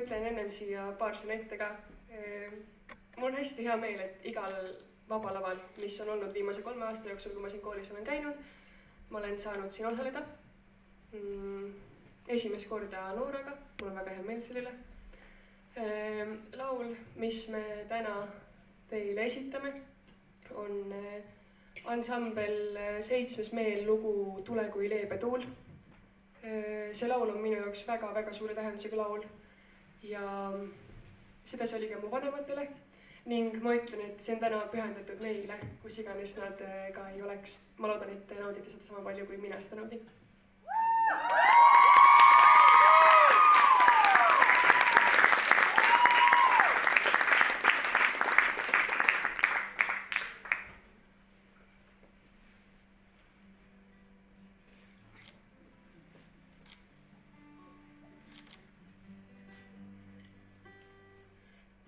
ütlen ennem siia paar sõna ette ka. Mul on hästi hea meel, et igal vabalaval, mis on olnud viimase 3 aasta jooksul, kui ma siin koolis olen käinud, ma olen saanud siin osaleda. Esimest korda Nooraga, mul on väga hea meel sellele. Laul, mis me täna teile esitame, on ansambel 7 meel lugu Tule kui leebe tuul. See laul on minu jaoks väga suure tähendusega laul ja seda see oli ka mu vanematele ning ma ütlen, et see on täna pühendatud neile, kus iganes nad ka ei oleks. Ma loodan, et naudite seda sama palju, kui mina seda naudin.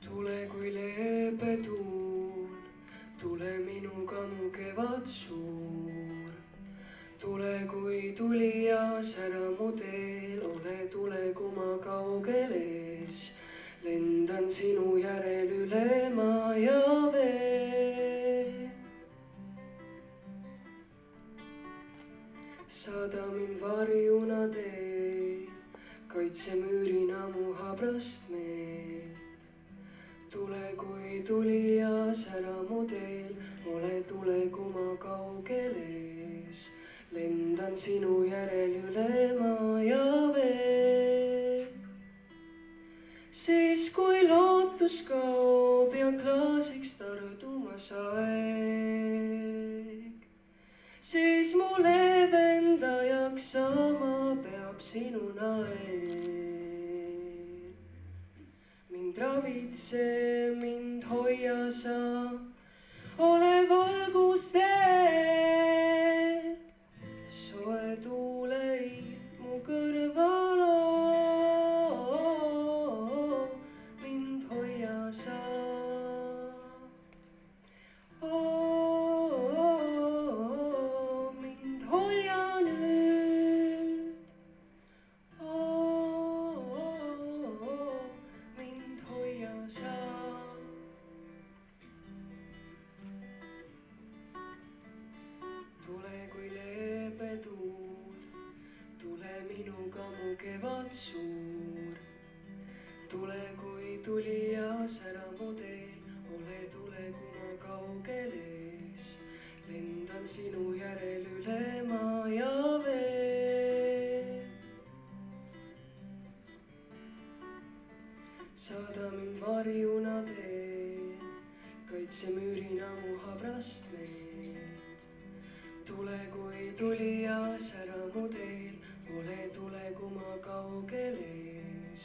Tule kui leebe tuul, tule minuga mu kevad suur. Tule kui tulija sära mu teel, ole tule kui ma kaugel ees. Lendan sinu järel üle maa ja vee. Saada mind varjuna tee, kaitse müürina mu habrast meelt. Tule kui tulija sära mu teel, ole tule kui ma kaugel ees. Lendan sinu järel üle maa ja vee. Siis kui lootus kaob ja klaasiks tardumas aeg, siis mu leevendajaks sama peab sinu naer. Mind ravitse, mind hoia sa, ole valgustee. Soe tuuleid mu kõrval on, mind hoia sa. Mind hoia nüüd. Mind hoia sa. Tule kui leebe tuul, tule minuga mu kevad suur. Tule kui tulija sära mu teel, ole tule kui ma kaugel ees. Lendan sinu järel üle maa ja vee. Saada mind varjuna teel, kaitse müürina mu habrast meelt. Tule kui tulija sära mu teel, ole tule kui ma kaugel ees.